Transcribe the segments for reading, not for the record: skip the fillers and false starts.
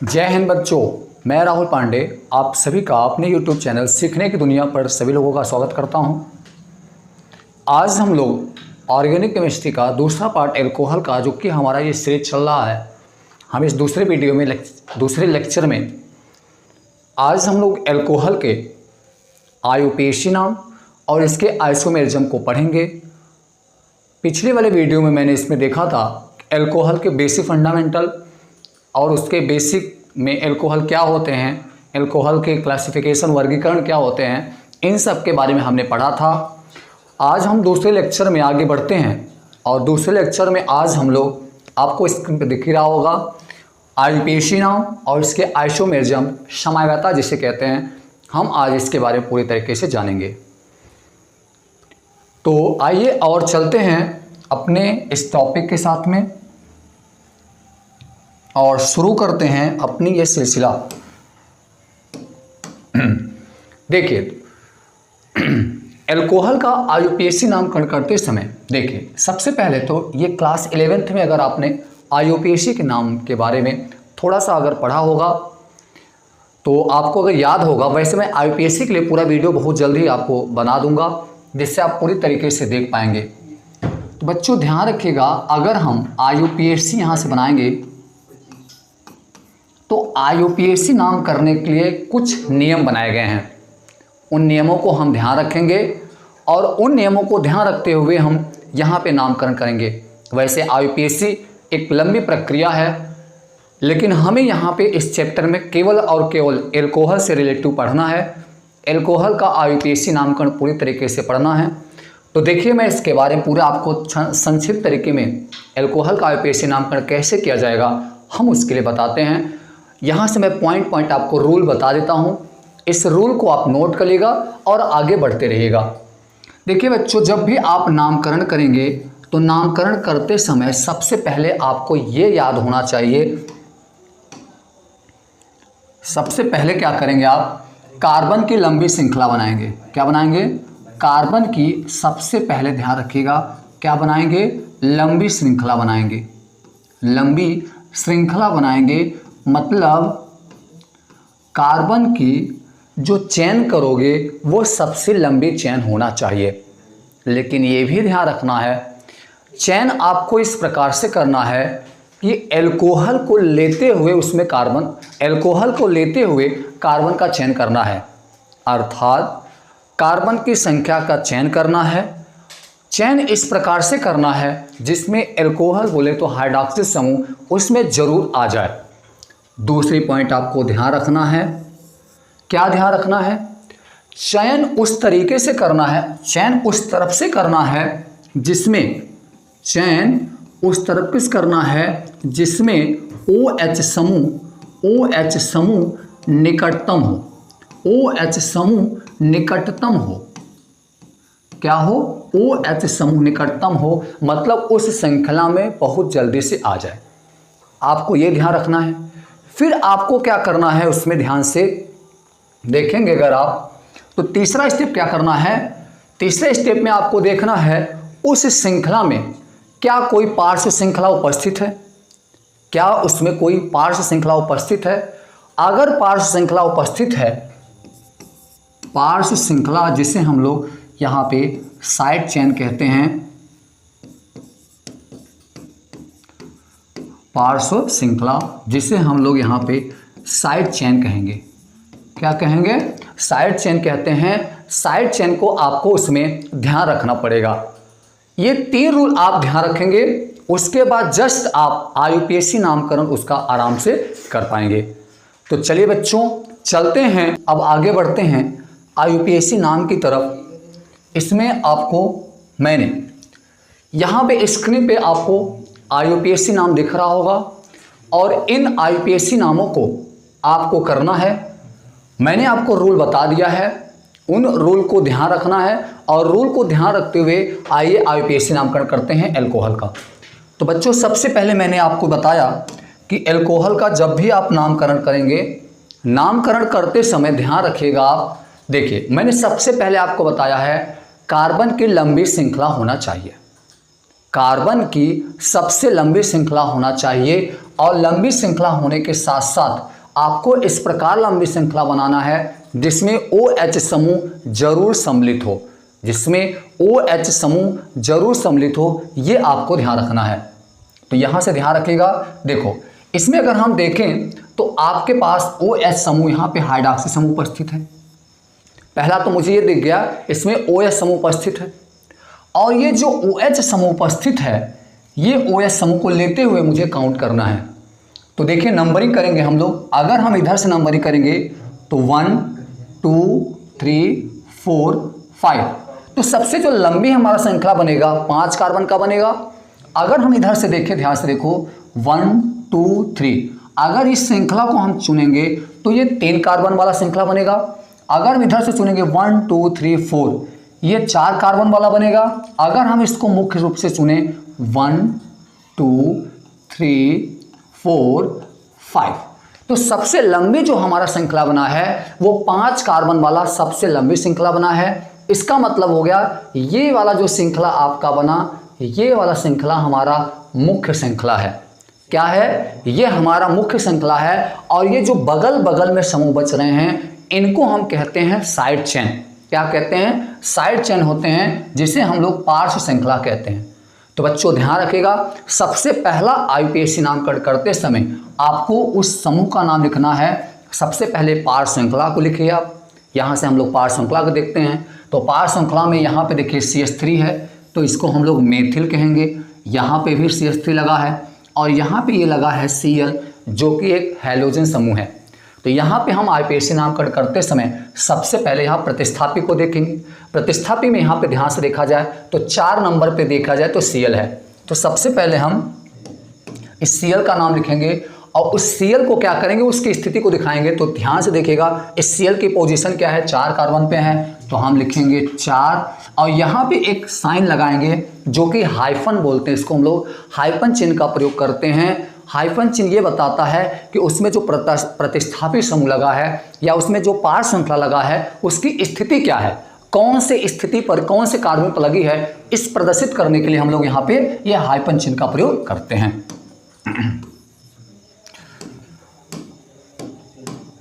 जय हिंद बच्चों, मैं राहुल पांडे आप सभी का अपने YouTube चैनल सीखने की दुनिया पर सभी लोगों का स्वागत करता हूं। आज हम लोग ऑर्गेनिक केमिस्ट्री का दूसरा पार्ट एल्कोहल का, जो कि हमारा ये सीरीज चल रहा है, हम इस दूसरे वीडियो में दूसरे लेक्चर में आज हम लोग एल्कोहल के आईयूपीएसी नाम और इसके आइसोमेरिज्म को पढ़ेंगे। पिछले वाले वीडियो में मैंने इसमें देखा था एल्कोहल के बेसिक फंडामेंटल और उसके बेसिक में एल्कोहल क्या होते हैं, एल्कोहल के क्लासिफिकेशन वर्गीकरण क्या होते हैं, इन सब के बारे में हमने पढ़ा था। आज हम दूसरे लेक्चर में आगे बढ़ते हैं और दूसरे लेक्चर में आज हम लोग, आपको स्क्रीन पर दिख रहा होगा, आईयूपीएसी नाम और इसके आइसोमेरिज्म, समायवता जिसे कहते हैं, हम आज इसके बारे में पूरी तरीके से जानेंगे। तो आइए और चलते हैं अपने इस टॉपिक के साथ में और शुरू करते हैं अपनी ये सिलसिला। देखिए, एल्कोहल का आईयूपीएसी नामकरण करते समय देखिए, सबसे पहले तो ये क्लास 11th में अगर आपने आईयूपीएसी के नाम के बारे में थोड़ा सा अगर पढ़ा होगा तो आपको अगर याद होगा। वैसे मैं आईयूपीएसी के लिए पूरा वीडियो बहुत जल्दी आपको बना दूंगा, जिससे आप पूरी तरीके से देख पाएंगे। तो बच्चों ध्यान रखिएगा, अगर हम आईयूपीएसी यहाँ से बनाएंगे तो आईयूपीएसी नाम करने के लिए कुछ नियम बनाए गए हैं। उन नियमों को हम ध्यान रखेंगे और उन नियमों को ध्यान रखते हुए हम यहाँ पे नामकरण करेंगे। वैसे आईयूपीएसी एक लंबी प्रक्रिया है, लेकिन हमें यहाँ पे इस चैप्टर में केवल और केवल एल्कोहल से रिलेटिव पढ़ना है। एल्कोहल का आईयूपीएसी नामकरण पूरी तरीके से पढ़ना है। तो देखिए, मैं इसके बारे में पूरा आपको संक्षिप्त तरीके में एल्कोहल का आईयूपीएसी नामकरण कैसे किया जाएगा हम उसके लिए बताते हैं। यहाँ से मैं पॉइंट आपको रूल बता देता हूँ, इस रूल को आप नोट कर लीजिएगा और आगे बढ़ते रहिएगा। देखिए बच्चों, जब भी आप नामकरण करेंगे तो नामकरण करते समय सबसे पहले आपको ये याद होना चाहिए, सबसे पहले क्या करेंगे आप, कार्बन की लंबी श्रृंखला बनाएंगे। क्या बनाएंगे? कार्बन की, सबसे पहले ध्यान रखिएगा, क्या बनाएंगे? लंबी श्रृंखला बनाएंगे। लंबी श्रृंखला बनाएंगे मतलब कार्बन की जो चेन करोगे वो सबसे लंबी चेन होना चाहिए। लेकिन ये भी ध्यान रखना है, चेन आपको इस प्रकार से करना है कि एल्कोहल को लेते हुए उसमें कार्बन, एल्कोहल को लेते हुए कार्बन का चयन करना है। अर्थात कार्बन की संख्या का चयन करना है। चयन इस प्रकार से करना है जिसमें एल्कोहल बोले तो हाइड्रॉक्सिल समूह उसमें जरूर आ जाए। दूसरी पॉइंट आपको ध्यान रखना है, क्या ध्यान रखना है? चयन उस तरीके से करना है, चयन उस तरफ से करना है जिसमें, चयन उस तरफ किस करना है जिसमें OH समूह निकटतम हो। OH समूह निकटतम हो, क्या हो? OH समूह निकटतम हो, मतलब उस श्रृंखला में बहुत जल्दी से आ जाए। आपको ये ध्यान रखना है। फिर आपको क्या करना है, उसमें ध्यान से देखेंगे अगर आप, तो तीसरा स्टेप क्या करना है? तीसरे स्टेप में आपको देखना है उस श्रृंखला में क्या कोई पार्श्व श्रृंखला उपस्थित है, क्या उसमें कोई पार्श्व श्रृंखला उपस्थित है। अगर पार्श्व श्रृंखला उपस्थित है, पार्श्व श्रृंखला जिसे हम लोग यहाँ पे साइड चेन कहते हैं, पार्श्व श्रृंखला जिसे हम लोग यहाँ पे साइड चेन कहेंगे। क्या कहेंगे? साइड चेन कहते हैं। साइड चेन को आपको उसमें ध्यान रखना पड़ेगा। ये 3 रूल आप ध्यान रखेंगे, उसके बाद जस्ट आप आईयूपीएसी नामकरण उसका आराम से कर पाएंगे। तो चलिए बच्चों, चलते हैं, अब आगे बढ़ते हैं आईयूपीएसी नाम की तरफ। इसमें आपको मैंने यहाँ पे स्क्रीन पे आपको आईयूपीएसी नाम दिख रहा होगा और इन आईयूपीएसी नामों को आपको करना है। मैंने आपको रूल बता दिया है, उन रूल को ध्यान रखना है और रूल को ध्यान रखते हुए आइए आईयूपीएसी नामकरण करते हैं एल्कोहल का। तो बच्चों, सबसे पहले मैंने आपको बताया कि एल्कोहल का जब भी आप नामकरण करेंगे, नामकरण करते समय ध्यान रखिएगा आप। देखिए, मैंने सबसे पहले आपको बताया है कार्बन की लंबी श्रृंखला होना चाहिए। कार्बन की सबसे लंबी श्रृंखला होना चाहिए और लंबी श्रृंखला होने के साथ साथ आपको इस प्रकार लंबी श्रृंखला बनाना है जिसमें OH समूह जरूर सम्मिलित हो, जिसमें OH समूह जरूर सम्मिलित हो, ये आपको ध्यान रखना है। तो यहां से ध्यान रखिएगा। देखो इसमें अगर हम देखें तो आपके पास OH समूह यहाँ पे हाइड्रोक्सी समूह उपस्थित है। पहला तो मुझे ये दिख गया, इसमें OH समूह उपस्थित है और ये जो OH समूह उपस्थित है ये OH समूह को लेते हुए मुझे काउंट करना है। तो देखिए नंबरिंग करेंगे हम लोग। अगर हम इधर से नंबरिंग करेंगे तो 1 2 3 4 5, तो सबसे जो लंबी हमारा श्रृंखला बनेगा 5 कार्बन का बनेगा। अगर हम इधर से देखें, ध्यान से देखो 1 2 3, अगर इस श्रृंखला को हम चुनेंगे तो ये 10 कार्बन वाला श्रृंखला बनेगा। अगर हम इधर से चुनेंगे 1 2 3 4, ये 4 कार्बन वाला बनेगा। अगर हम इसको मुख्य रूप से चुने 1 2 3 4 5, तो सबसे लंबी जो हमारा श्रृंखला बना है वो 5 कार्बन वाला सबसे लंबी श्रृंखला बना है। इसका मतलब हो गया ये वाला जो श्रृंखला आपका बना, ये वाला श्रृंखला हमारा मुख्य श्रृंखला है। क्या है? ये हमारा मुख्य श्रृंखला है। और ये जो बगल बगल में समूह बच रहे हैं इनको हम कहते हैं साइड चेन। क्या कहते हैं? साइड चेन होते हैं, जिसे हम लोग पार्श्व श्रृंखला कहते हैं। तो बच्चों ध्यान रखिएगा, सबसे पहला IUPAC नामकरण करते समय आपको उस समूह का नाम लिखना है। सबसे पहले पार्श्व श्रृंखला को लिखिए आप। यहाँ से हम लोग पार्श्व श्रृंखला को देखते हैं। तो पार्श्व श्रृंखला में यहाँ पे देखिए CH3 है, तो इसको हम लोग मेथिल कहेंगे। यहाँ पे भी CH3 लगा है और यहाँ पे ये लगा है Cl, जो कि एक हैलोजन समूह है। तो यहाँ पे हम IUPAC नामकरण करते समय सबसे पहले यहाँ प्रतिस्थापी को देखेंगे। प्रतिस्थापी में यहाँ पे ध्यान से देखा जाए तो 4 नंबर पे देखा जाए तो Cl है। तो सबसे पहले हम इस Cl का नाम लिखेंगे और उस Cl को क्या करेंगे, उसकी स्थिति को दिखाएंगे। तो ध्यान से देखिएगा, इस Cl की पोजीशन क्या है, 4 कार्बन पे है, तो हम लिखेंगे 4 और यहाँ पे एक साइन लगाएंगे जो कि हाइफन बोलते हैं। इसको हम लोग हाइफन चिन्ह का प्रयोग करते हैं। हाइफन चिन्ह ये बताता है कि उसमें जो प्रतिस्थापी समूह लगा है या उसमें जो पार्श्व श्रृंखला लगा है उसकी स्थिति क्या है, कौन से स्थिति पर कौन से कार्बन पर लगी है, इस प्रदर्शित करने के लिए हम लोग यहाँ पे ये हाइफन चिन्ह का प्रयोग करते हैं।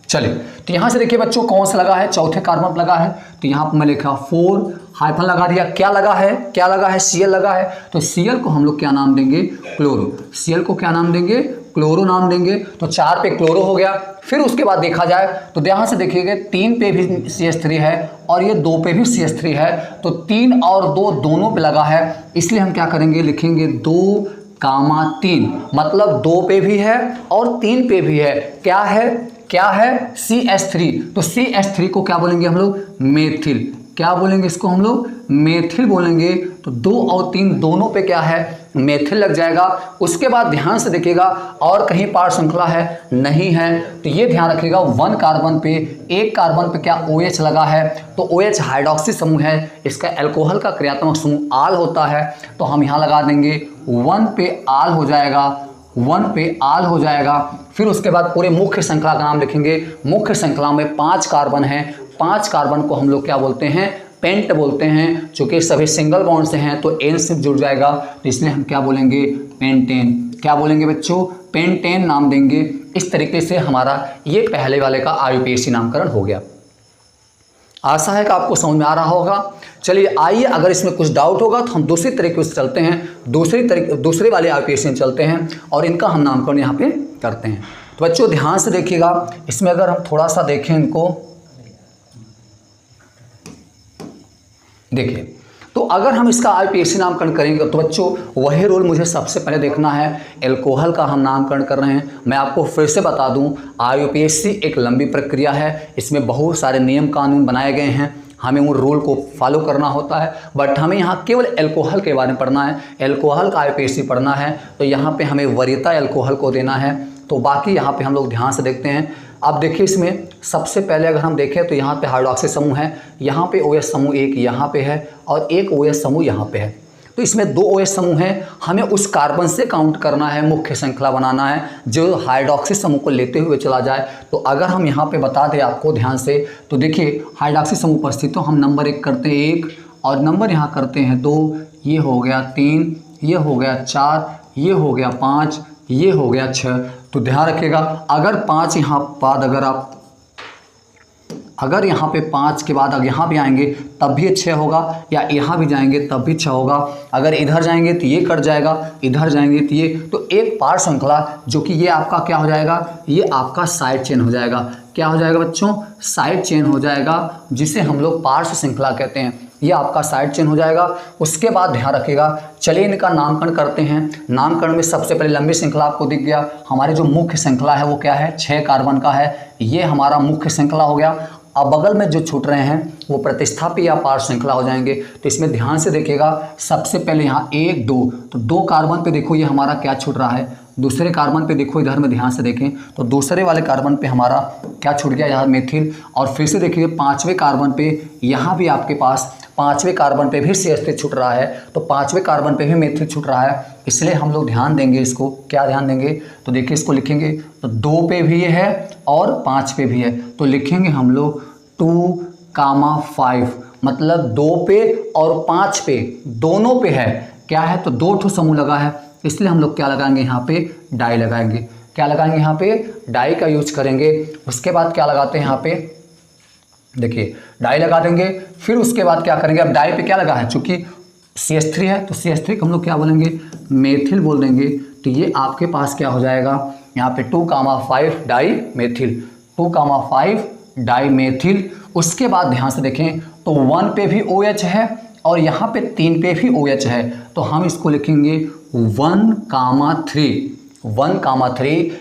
चलिए, तो यहाँ से देखिए बच्चों कौन सा लगा है, चौथे कार्बन पर लगा है। तो यहाँ पर मैं लिखा 4, हाइफन लगा दिया। क्या लगा है? क्या लगा है? Cl लगा है। तो Cl को हम लोग क्या नाम देंगे? क्लोरो। Cl को क्या नाम देंगे? क्लोरो नाम देंगे। तो 4 पे क्लोरो हो गया। फिर उसके बाद देखा जाए तो यहाँ से देखिएगा 3 पे भी CH3 है और ये 2 पे भी CH3 है। तो 3 और 2 दोनों पे लगा है, इसलिए हम क्या करेंगे, लिखेंगे 2, 3, मतलब 2 पे भी है और 3 पे भी है। क्या है? क्या है? CH3। तो CH3 को क्या बोलेंगे हम लोग? मेथिल। क्या बोलेंगे इसको हम लोग? मेथिल बोलेंगे। तो 2 और 3 दोनों पे क्या है? मेथिल लग जाएगा। उसके बाद ध्यान से देखिएगा और कहीं पार्श्व श्रृंखला है? नहीं है। तो ये ध्यान रखिएगा, 1 कार्बन पे, 1 कार्बन पे क्या OH लगा है? तो OH हाइड्रोक्सी समूह है। इसका अल्कोहल का क्रियात्मक समूह आल होता है। तो हम यहाँ लगा देंगे 1 पे आल हो जाएगा, 1 पे आल हो जाएगा। फिर उसके बाद पूरे मुख्य श्रृंखला का नाम लिखेंगे। मुख्य श्रृंखला में 5 कार्बन है। 5 कार्बन को हम लोग क्या बोलते हैं? पेंट बोलते हैं। चूंकि सभी सिंगल बॉन्ड से हैं तो एन से जुड़ जाएगा, तो इसलिए हम क्या बोलेंगे? पेंटेन। क्या बोलेंगे बच्चों? पेंटेन नाम देंगे। इस तरीके से हमारा ये पहले वाले का IUPAC नामकरण हो गया। आशा है कि आपको समझ में आ रहा होगा। चलिए आइए, अगर इसमें कुछ डाउट होगा तो हम दूसरी तरीके से चलते हैं, दूसरे वाले IUPAC में चलते हैं और इनका हम नामकरण यहाँ पे करते हैं। तो बच्चों ध्यान से देखिएगा, इसमें अगर हम थोड़ा सा देखें इनको, देखिए तो अगर हम इसका IUPAC नामकरण करेंगे तो बच्चों वही रोल मुझे सबसे पहले देखना है। एल्कोहल का हम नामकरण कर रहे हैं। मैं आपको फिर से बता दूं, IUPAC एक लंबी प्रक्रिया है। इसमें बहुत सारे नियम कानून बनाए गए हैं, हमें उन रूल को फॉलो करना होता है। बट हमें यहाँ केवल एल्कोहल के बारे में पढ़ना है, एल्कोहल का IUPAC पढ़ना है। तो यहाँ पे हमें वरीयता एल्कोहल को देना है। तो बाकी यहाँ पे हम लोग ध्यान से देखते हैं। अब देखिए इसमें सबसे पहले अगर हम देखें तो यहाँ पे हाइड्रोक्सी समूह है, यहाँ पे OH समूह एक यहाँ पे है और एक OH समूह यहाँ पे है। तो इसमें 2 OH समूह हैं। हमें उस कार्बन से काउंट करना है, मुख्य श्रृंखला बनाना है जो हाइड्रोक्सी समूह को लेते हुए चला जाए। तो अगर हम यहाँ पे बता दें आपको ध्यान से, तो देखिए हाइड्रोक्सी समूह उपस्थित, तो हम नंबर 1 करते हैं 1 और नंबर यहाँ करते हैं 2, ये हो गया 3, ये हो गया 4, ये हो गया 5, ये हो गया 6। तो ध्यान रखिएगा, अगर 5 यहाँ बाद अगर यहाँ पे 5 के बाद अगर यहाँ भी आएंगे तब भी 6 होगा, या यहाँ भी जाएंगे तब भी 6 होगा। अगर इधर जाएंगे तो ये कट जाएगा, इधर जाएंगे तो ये, तो एक पार श्रृंखला जो कि ये आपका क्या हो जाएगा, ये आपका साइड चेन हो जाएगा। क्या हो जाएगा बच्चों, साइड चेन हो जाएगा, जिसे हम लोग पार्श्व श्रृंखला कहते हैं। ये आपका साइड चेन हो जाएगा। उसके बाद ध्यान रखिएगा, चलिए इनका नामकरण करते हैं। नामकरण में सबसे पहले लंबी श्रृंखला आपको दिख गया। हमारी जो मुख्य श्रृंखला है वो क्या है, 6 कार्बन का है। ये हमारा मुख्य श्रृंखला हो गया। अब बगल में जो छूट रहे हैं वो प्रतिस्थापी या पार्श्व श्रृंखला हो जाएंगे। तो इसमें ध्यान से देखिएगा, सबसे पहले यहाँ 1 2, तो 2 कार्बन पे देखो ये हमारा क्या छूट रहा है, दूसरे कार्बन पे देखो, इधर में ध्यान से देखें तो दूसरे वाले कार्बन पे हमारा क्या छूट गया, यहाँ मेथिल। और फिर से देखिए 5वें कार्बन पे, यहाँ भी आपके पास 5वें कार्बन पे भी CH3 छूट रहा है, तो 5वें कार्बन पे भी मेथिल छूट रहा है। इसलिए हम लोग ध्यान देंगे इसको, क्या ध्यान देंगे, तो देखिए इसको लिखेंगे तो 2 पे भी ये है और 5 पे भी है, तो लिखेंगे हम लोग 2,5, मतलब 2 पे और 5 पे दोनों पे है, क्या है, तो 2 ठो समूह लगा है, इसलिए हम लोग क्या लगाएंगे, यहाँ पे डाई लगाएंगे। क्या लगाएंगे, यहाँ पे डाई का यूज करेंगे। उसके बाद क्या लगाते हैं, यहाँ पे देखिए डाई लगा देंगे। फिर उसके बाद क्या करेंगे, अब डाई पे क्या लगा है, चूंकि CH3 है तो CH3 को हम लोग क्या बोलेंगे, मेथिल बोल देंगे। तो ये आपके पास क्या हो जाएगा, यहाँ पे 2,5 डाई मेथिल, 2,5 डाई मेथिल। उसके बाद ध्यान से देखें तो 1 पे भी OH है और यहाँ पे 3 पे भी OH है, तो हम इसको लिखेंगे 1,3,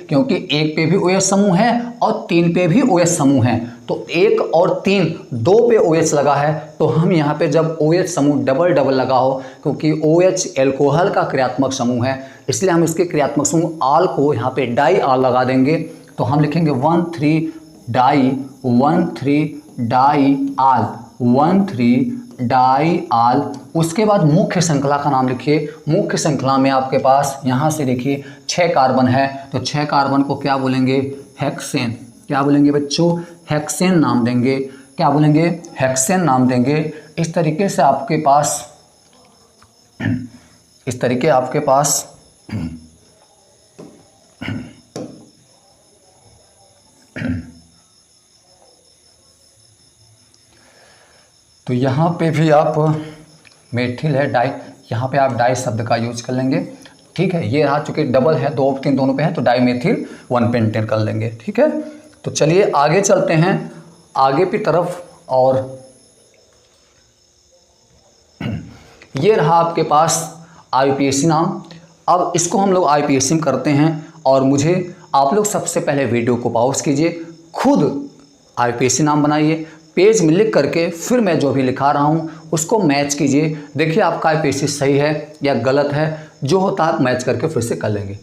क्योंकि 1 पे भी OH समूह है और 3 पे भी OH समूह है, तो 1 और 3 2 पे OH लगा है, तो हम यहाँ पे जब OH समूह डबल डबल लगा हो, क्योंकि OH एल्कोहल का क्रियात्मक समूह है, इसलिए हम इसके क्रियात्मक समूह आल को यहाँ पे डाई आल लगा देंगे। तो हम लिखेंगे 1,3 डाई, 1,3 डाई आल, 1,3 डाई आल। उसके बाद मुख्य श्रृंखला का नाम लिखिए। मुख्य श्रृंखला में आपके पास यहाँ से देखिए 6 कार्बन है, तो 6 कार्बन को क्या बोलेंगे, हेक्सेन। क्या बोलेंगे बच्चों, हेक्सेन नाम देंगे। क्या बोलेंगे, हेक्सेन नाम देंगे। इस तरीके से आपके पास तो यहाँ पे भी आप मेथिल है डाई, यहाँ पे आप डाई शब्द का यूज कर लेंगे, ठीक है। ये रहा, चूंकि डबल है, 2 3 दोनों पे है, तो डाई मेथिल 1 पेंटेन कर लेंगे, ठीक है। तो चलिए आगे चलते हैं आगे की तरफ। और ये रहा आपके पास IUPAC नाम। अब इसको हम लोग IUPAC में करते हैं, और मुझे आप लोग सबसे पहले वीडियो को पॉज कीजिए, खुद IUPAC नाम बनाइए, पेज में लिख करके फिर मैं जो भी लिखा रहा हूँ उसको मैच कीजिए। देखिए आपका IUPAC सही है या गलत है, जो होता है मैच करके फिर से कर लेंगे।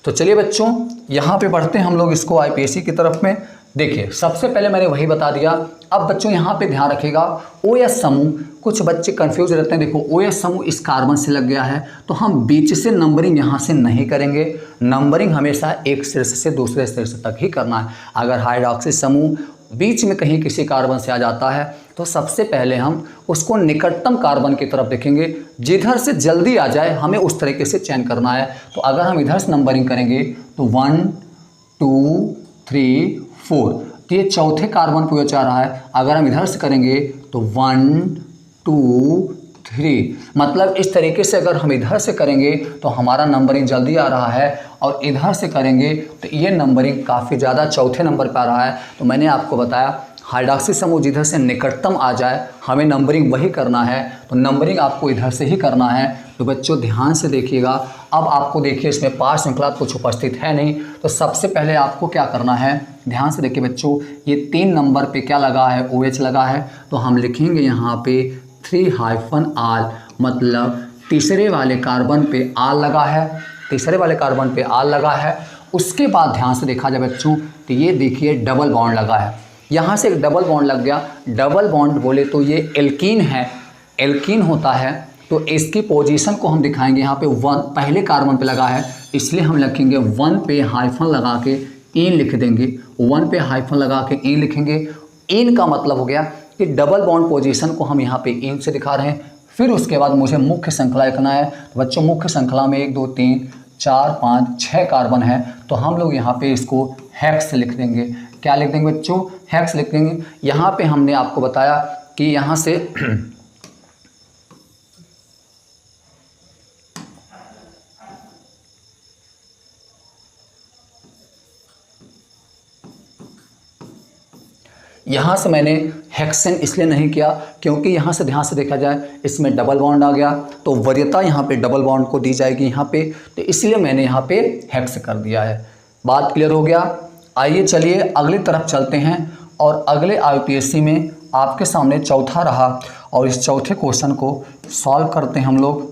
तो चलिए बच्चों यहाँ पे बढ़ते हैं हम लोग इसको IUPAC की तरफ में। देखिए सबसे पहले मैंने वही बता दिया। अब बच्चों यहाँ पे ध्यान रखिएगा, OH समूह, कुछ बच्चे कंफ्यूज रहते हैं। देखो OH समूह इस कार्बन से लग गया है, तो हम बीच से नंबरिंग यहाँ से नहीं करेंगे। नंबरिंग हमेशा एक शीर्ष से दूसरे शीर्ष तक ही करना है। अगर हाइड्रोक्सी समूह बीच में कहीं किसी कार्बन से आ जाता है तो सबसे पहले हम उसको निकटतम कार्बन की तरफ देखेंगे, जिधर से जल्दी आ जाए हमें उस तरीके से चयन करना है। तो अगर हम इधर से नंबरिंग करेंगे तो 1 2 3 4, तो ये चौथे कार्बन पे OH आ रहा है। अगर हम इधर से करेंगे तो 1 2 3, मतलब इस तरीके से अगर हम इधर से करेंगे तो हमारा नंबरिंग जल्दी आ रहा है, और इधर से करेंगे तो ये नंबरिंग काफ़ी ज़्यादा चौथे नंबर पर आ रहा है। तो मैंने आपको बताया हाइड्रोक्सी समूह जिधर से निकटतम आ जाए हमें नंबरिंग वही करना है, तो नंबरिंग आपको इधर से ही करना है। तो बच्चों ध्यान से देखिएगा। अब आपको देखिए इसमें पार्श्व श्रृंखला कुछ उपस्थित है नहीं, तो सबसे पहले आपको क्या करना है, ध्यान से देखिए बच्चों, ये 3 नंबर पे क्या लगा है, OH लगा है, तो हम लिखेंगे यहाँ पे 3-आल, मतलब तीसरे वाले कार्बन पे आल लगा है, तीसरे वाले कार्बन पे आल लगा है। उसके बाद ध्यान से देखा जाए बच्चों तो ये देखिए डबल बॉन्ड लगा है, यहाँ से एक डबल बॉन्ड लग गया। डबल बॉन्ड बोले तो ये एल्कीन है, एल्कीन होता है, तो इसकी पोजीशन को हम दिखाएंगे। यहाँ पे 1 पहले कार्बन पे लगा है, इसलिए हम लिखेंगे 1 पे हाइफन लगा के इन लिख देंगे, 1 पे हाइफन लगा के इन लिखेंगे। इन का मतलब हो गया कि डबल बॉन्ड पोजीशन को हम यहाँ पे इन से दिखा रहे हैं। फिर उसके बाद मुझे मुख्य श्रृंखला लिखना है। तो बच्चों मुख्य श्रृंखला में 1 2 3 4 5 6 कार्बन है, तो हम लोग यहाँ पे इसको हेक्स लिख देंगे। क्या लिख देंगे बच्चों? हेक्स लिख देंगे। यहाँ पे हमने आपको बताया कि यहाँ से यहाँ से मैंने हेक्सेन इसलिए नहीं किया क्योंकि यहाँ से ध्यान से देखा जाए इसमें डबल बॉन्ड आ गया, तो वरीयता यहाँ पे डबल बॉन्ड को दी जाएगी यहाँ पे, तो इसलिए मैंने यहाँ पे हेक्स कर दिया है। बात क्लियर हो गया? आइए चलिए अगली तरफ चलते हैं और अगले IUPAC में आपके सामने चौथा रहा और इस चौथे क्वेश्चन को सॉल्व करते हैं हम लोग।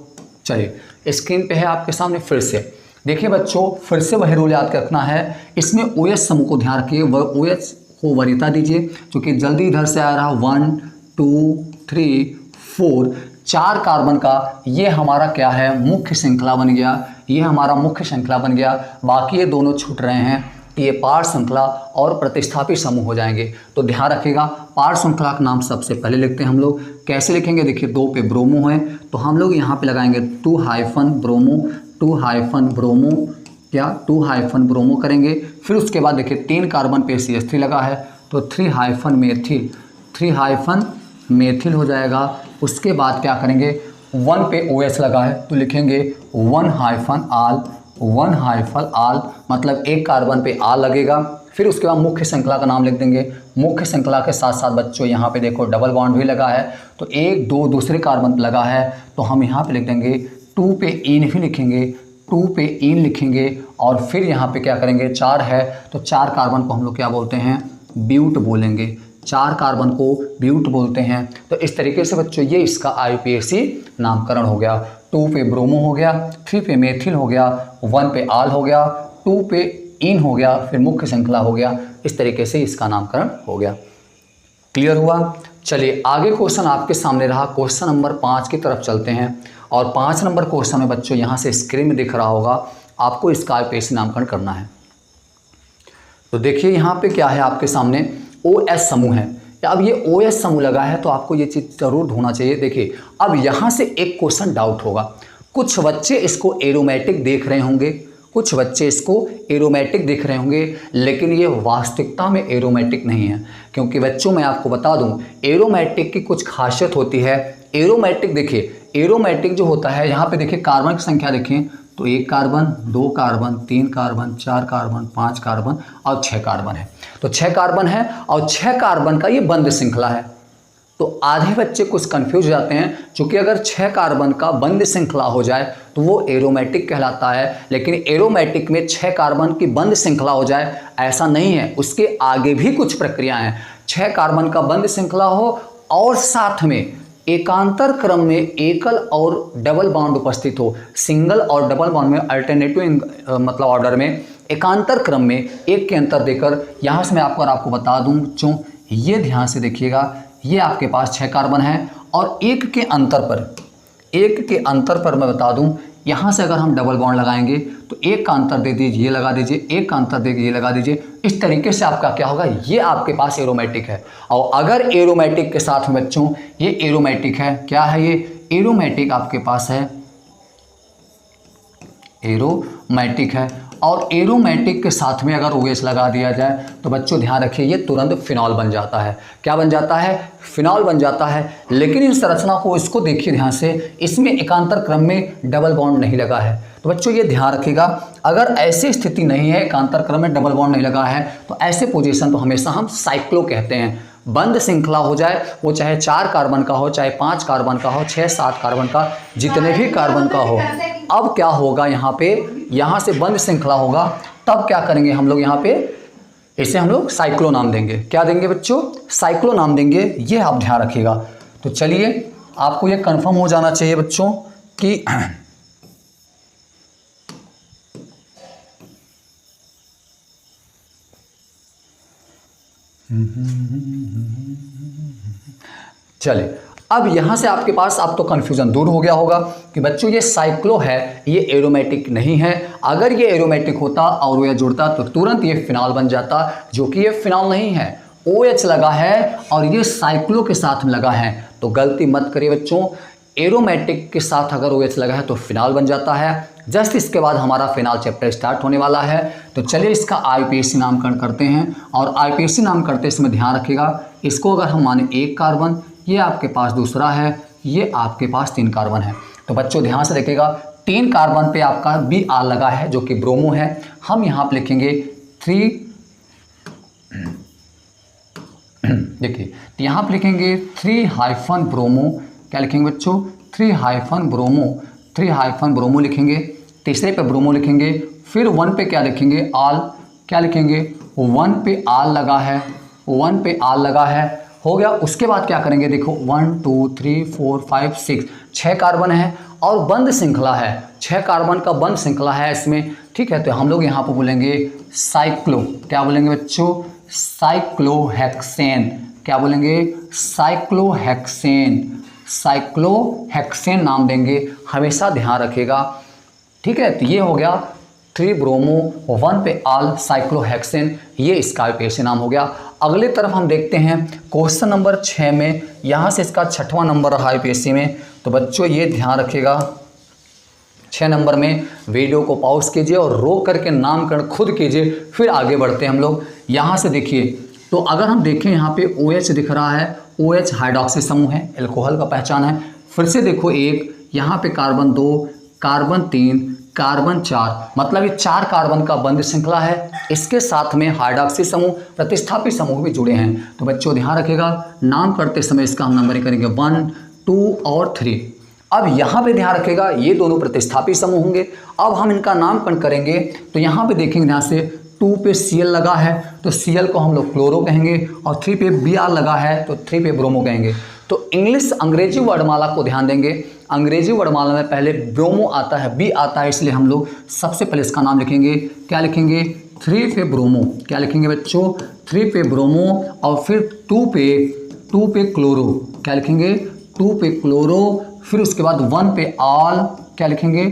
चलिए स्क्रीन पे है आपके सामने फिर से देखिए बच्चों, फिर से वही रूल याद रखना है। इसमें OH समूह को ध्यान रखिए, OH को वरीयता दीजिए, क्योंकि जल्दी इधर से आ रहा 1 2 3 4 4 कार्बन का ये हमारा क्या है, मुख्य श्रृंखला बन गया, ये हमारा मुख्य श्रृंखला बन गया। बाकी ये दोनों छूट रहे हैं, ये पार श्रृंखला और प्रतिस्थापी समूह हो जाएंगे। तो ध्यान रखिएगा, पार श्रृंखला का नाम सबसे पहले लिखते हैं हम लोग। कैसे लिखेंगे? देखिए 2 पे ब्रोमो है, तो हम लोग यहाँ पे लगाएंगे 2 हाइफन ब्रोमो, 2 हाइफन ब्रोमो, क्या 2 हाइफन ब्रोमो करेंगे। फिर उसके बाद देखिए 3 कार्बन पे CH3 लगा है, तो 3 हाइफन मेथिल, 3 हाइफन मेथिल हो जाएगा। उसके बाद क्या करेंगे, 1 पे OH लगा है, तो लिखेंगे 1 हाइफन आल, 1 हाइफन आल, मतलब एक कार्बन पे आल लगेगा। फिर उसके बाद मुख्य श्रृंखला का नाम लिख देंगे। मुख्य श्रृंखला के साथ साथ बच्चों यहाँ पे देखो डबल बॉन्ड भी लगा है, तो 1 2 दूसरे कार्बन पे लगा है, तो हम यहाँ पे लिख देंगे 2 पे इन भी लिखेंगे, 2 पे इन लिखेंगे। और फिर यहाँ पे क्या करेंगे, 4 है, तो 4 कार्बन को हम लोग क्या बोलते हैं, ब्यूट बोलेंगे। 4 कार्बन को ब्यूट बोलते हैं। तो इस तरीके से बच्चों ये इसका IUPAC नामकरण हो गया। 2 पे ब्रोमो हो गया, 3 पे मेथिल हो गया, 1 पे आल हो गया, 2 पे इन हो गया, फिर मुख्य श्रृंखला हो गया। इस तरीके से इसका नामकरण हो गया। क्लियर हुआ? चलिए आगे क्वेश्चन आपके सामने रहा, क्वेश्चन नंबर 5 की तरफ चलते हैं। और 5 नंबर क्वेश्चन में बच्चों यहाँ से स्क्रीन में दिख रहा होगा, आपको इसका IUPAC नामकरण करना है। तो देखिए यहाँ पे क्या है आपके सामने, OH समूह है। अब ये OH समूह लगा है, तो आपको ये चीज़ जरूर ढूंढना चाहिए। देखिए अब यहाँ से एक क्वेश्चन डाउट होगा, कुछ बच्चे इसको एरोमेटिक देख रहे होंगे, कुछ बच्चे इसको एरोमेटिक दिख रहे होंगे, लेकिन ये वास्तविकता में एरोमेटिक नहीं है। क्योंकि बच्चों मैं आपको बता दूं, एरोमेटिक की कुछ खासियत होती है। एरोमेटिक देखिए, एरोमेटिक जो होता है, यहाँ पे देखिए कार्बन की संख्या देखें, तो 1 carbon, 2 carbon, 3 carbon, 4 carbon, 5 carbon और 6 कार्बन है। तो 6 कार्बन है और 6 कार्बन का ये बंद श्रृंखला है। तो आधे बच्चे कुछ कंफ्यूज हो जाते हैं, क्योंकि अगर 6 कार्बन का बंद श्रृंखला हो जाए तो वो एरोमेटिक कहलाता है। लेकिन एरोमेटिक में 6 कार्बन की बंद श्रृंखला हो जाए ऐसा नहीं है, उसके आगे भी कुछ प्रक्रियाएं हैं। 6 कार्बन का बंद श्रृंखला हो और साथ में एकांतर क्रम में एकल और डबल बॉन्ड उपस्थित हो। सिंगल और डबल बॉन्ड में अल्टरनेटिव मतलब ऑर्डर में एकांतर क्रम में एक के अंतर देकर, यहाँ से मैं आपको बता दूं बच्चों, ये ध्यान से देखिएगा, ये आपके पास 6 कार्बन है और एक के अंतर पर मैं बता दूं, यहाँ से अगर हम डबल बॉन्ड लगाएंगे तो एक का अंतर दे दीजिए, ये लगा दीजिए, एक का अंतर दे ये लगा दीजिए। इस तरीके से आपका क्या होगा, ये आपके पास एरोमेटिक है। और अगर एरोमेटिक के साथ में बच्चों ये एरोमेटिक है, क्या है ये एरोमेटिक आपके पास है, एरोमेटिक है। और एरोमेटिक के साथ में अगर OH लगा दिया जाए तो बच्चों ध्यान रखिए ये तुरंत फिनॉल बन जाता है। क्या बन जाता है? फिनॉल बन जाता है। लेकिन इस संरचना को इसको देखिए ध्यान से, इसमें एकांतर क्रम में डबल बॉन्ड नहीं लगा है। तो बच्चों ये ध्यान रखिएगा, अगर ऐसी स्थिति नहीं है, एकांतर क्रम में डबल बॉन्ड नहीं लगा है, तो ऐसे पोजीशन को हमेशा हम साइक्लो कहते हैं। बंद श्रृंखला हो जाए, वो चाहे 4 कार्बन का हो, चाहे 5 कार्बन का हो, 6-7 कार्बन का, जितने भी कार्बन का हो। अब क्या होगा यहाँ पे, यहाँ से बंद श्रृंखला होगा, तब क्या करेंगे हम लोग, यहाँ पे इसे हम लोग साइक्लो नाम देंगे। क्या देंगे बच्चों? साइक्लो नाम देंगे। ये आप ध्यान रखिएगा। तो चलिए आपको ये कंफर्म हो जाना चाहिए बच्चों कि चलिए अब यहाँ से आपके पास अब तो कन्फ्यूज़न दूर हो गया होगा कि बच्चों ये साइक्लो है, ये एरोमेटिक नहीं है। अगर ये एरोमेटिक होता और ये जुड़ता तो तुरंत ये फिनॉल बन जाता, जो कि ये फिनॉल नहीं है। OH लगा है और ये साइक्लो के साथ में लगा है, तो गलती मत करिए बच्चों। एरोमेटिक के साथ अगर OH लगा है तो फिनॉल बन जाता है, जस्ट इसके बाद हमारा फिनाल चैप्टर स्टार्ट होने वाला है। तो चलिए इसका IUPAC नामकरण करते हैं। और IUPAC नाम करते समय ध्यान रखिएगा, इसको अगर हम माने 1 कार्बन, ये आपके पास दूसरा है, ये आपके पास 3 कार्बन है। तो बच्चों ध्यान से देखिएगा, 3 कार्बन पे आपका Br लगा है जो कि ब्रोमो है। हम यहाँ पे लिखेंगे 3, देखिए तो यहाँ पे लिखेंगे 3 ब्रोमो। क्या लिखेंगे बच्चों? 3 ब्रोमो लिखेंगे। तीसरे पे ब्रोमो लिखेंगे, फिर 1 पे क्या लिखेंगे? आल। क्या लिखेंगे? 1 पे आल लगा है, 1 पे आल लगा है, हो गया। उसके बाद क्या करेंगे? देखो 1 2 3 4 5 6, 6 कार्बन है और बंद श्रृंखला है, 6 कार्बन का बंद श्रृंखला है इसमें, ठीक है। तो हम लोग यहाँ पर बोलेंगे साइक्लो। क्या बोलेंगे बच्चों? साइक्लोहेक्सेन। क्या बोलेंगे? साइक्लोहेक्सेन। साइक्लोहेक्सेन नाम देंगे, हमेशा ध्यान रखिएगा, ठीक है। तो ये हो गया 3 ब्रोमो, 1 पे आल, साइक्लोहेक्सेन, ये इसका IUPAC नाम हो गया। अगले तरफ हम देखते हैं क्वेश्चन नंबर 6 में, यहाँ से इसका 6वां नंबर रहा IUPAC में। तो बच्चों ये ध्यान रखिएगा, 6 नंबर में वीडियो को पॉज कीजिए और रोक करके नामकरण खुद कीजिए, फिर आगे बढ़ते हैं हम लोग। यहाँ से देखिए, तो अगर हम देखें यहाँ पे OH दिख रहा है, OH हाइड्रोक्सी समूह है, एल्कोहल का पहचान है। फिर से देखो 1, यहाँ पे कार्बन 2, कार्बन 3, कार्बन 4, मतलब ये 4 कार्बन का बंद श्रृंखला है। इसके साथ में हाइड्रोक्सी समूह, प्रतिस्थापी समूह भी जुड़े हैं। तो बच्चों ध्यान रखिएगा, नाम करते समय इसका हम नंबरिंग करेंगे 1 2 और 3। अब यहाँ पे ध्यान रखिएगा, ये दोनों प्रतिस्थापी समूह होंगे। अब हम इनका नामकरण करेंगे, तो यहाँ पे देखेंगे ध्यान से, 2 पे Cl लगा है तो Cl को हम लोग क्लोरो कहेंगे, और 3 पे Br लगा है तो 3 पे ब्रोमो कहेंगे। तो अंग्रेजी वर्णमाला को ध्यान देंगे, अंग्रेजी वर्णमाला में पहले ब्रोमो आता है, B आता है, इसलिए हम लोग सबसे पहले इसका नाम लिखेंगे। क्या लिखेंगे? 3 पे ब्रोमो। क्या लिखेंगे बच्चों? 3 पे ब्रोमो, और फिर 2 पे क्लोरो। क्या लिखेंगे? 2 पे क्लोरो, फिर उसके बाद 1 पे ऑल। क्या लिखेंगे?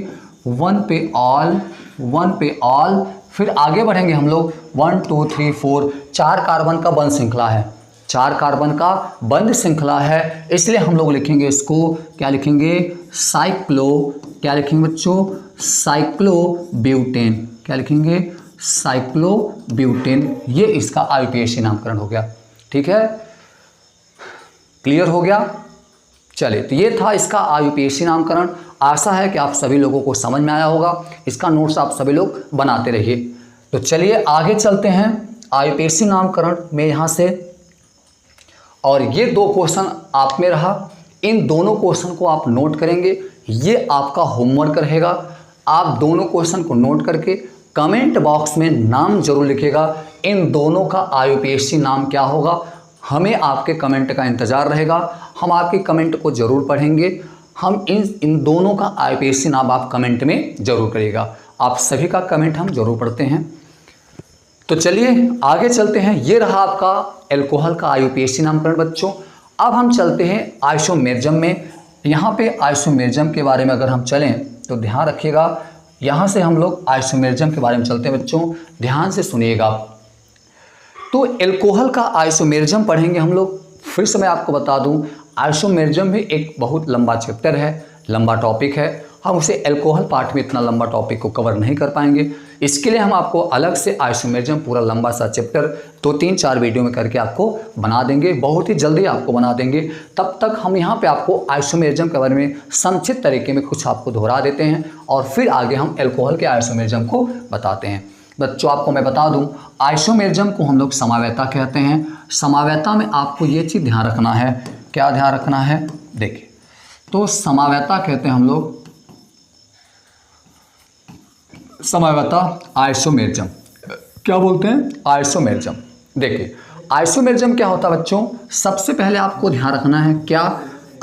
1 पे ऑल, 1 पे ऑल। फिर आगे बढ़ेंगे हम लोग 1 2 3 4, 4 कार्बन का बंद श्रृंखला है, 4 कार्बन का बंद श्रृंखला है, इसलिए हम लोग लिखेंगे इसको, क्या लिखेंगे? साइक्लो। क्या लिखेंगे बच्चों? साइक्लोब्यूटेन। क्या लिखेंगे? साइक्लोब्यूटेन। ये इसका IUPAC नामकरण हो गया, ठीक है, क्लियर हो गया। चलिए, तो ये था इसका IUPAC नामकरण। आशा है कि आप सभी लोगों को समझ में आया होगा। इसका नोट्स आप सभी लोग बनाते रहिए। तो चलिए आगे चलते हैं IUPAC नामकरण में यहाँ से, और ये 2 क्वेश्चन आप में रहा, इन दोनों क्वेश्चन को आप नोट करेंगे, ये आपका होमवर्क रहेगा। आप दोनों क्वेश्चन को नोट करके कमेंट बॉक्स में नाम जरूर लिखिएगा, इन दोनों का IUPAC नाम क्या होगा, हमें आपके कमेंट का इंतज़ार रहेगा। हम आपके कमेंट को ज़रूर पढ़ेंगे। हम इन दोनों का IUPAC नाम आप कमेंट में ज़रूर करिएगा। आप सभी का कमेंट हम ज़रूर पढ़ते हैं। तो चलिए आगे चलते हैं। ये रहा आपका एल्कोहल का IUPAC नामकरण बच्चों। अब हम चलते हैं आइसोमेरिज्म में। यहाँ पे आइसोमेरिज्म के बारे में अगर हम चलें तो ध्यान रखिएगा, यहाँ से हम लोग आइसोमेरिज्म के बारे में चलते हैं बच्चों, ध्यान से सुनिएगा। तो एल्कोहल का आइसोमेरिज्म पढ़ेंगे हम लोग। फिर से मैं आपको बता दूं, आइसोमेरिज्म भी एक बहुत लंबा चैप्टर है, लंबा टॉपिक है। हम उसे एल्कोहल पार्ट में इतना लंबा टॉपिक को कवर नहीं कर पाएंगे। इसके लिए हम आपको अलग से आइसोमेरिज्म पूरा लंबा सा चैप्टर 2-3-4 वीडियो में करके आपको बना देंगे, बहुत ही जल्दी आपको बना देंगे। तब तक हम यहाँ पे आपको आइसोमेरिज्म के बारे में संक्षिप्त तरीके में कुछ आपको दोहरा देते हैं, और फिर आगे हम एल्कोहल के आइसोमेरिज्म को बताते हैं। बच्चों आपको मैं बता दूं, आइसोमेरिज्म को हम लोग समावेता कहते हैं। समावेता में आपको ये चीज़ ध्यान रखना है। क्या ध्यान रखना है? देखिए, तो समावेता कहते हैं हम लोग, समावेता आइसोमेरिज्म। क्या बोलते हैं? आइसोमेरिज्म। देखिए आइसोमेरिज्म क्या होता है बच्चों, सबसे पहले आपको ध्यान रखना है क्या,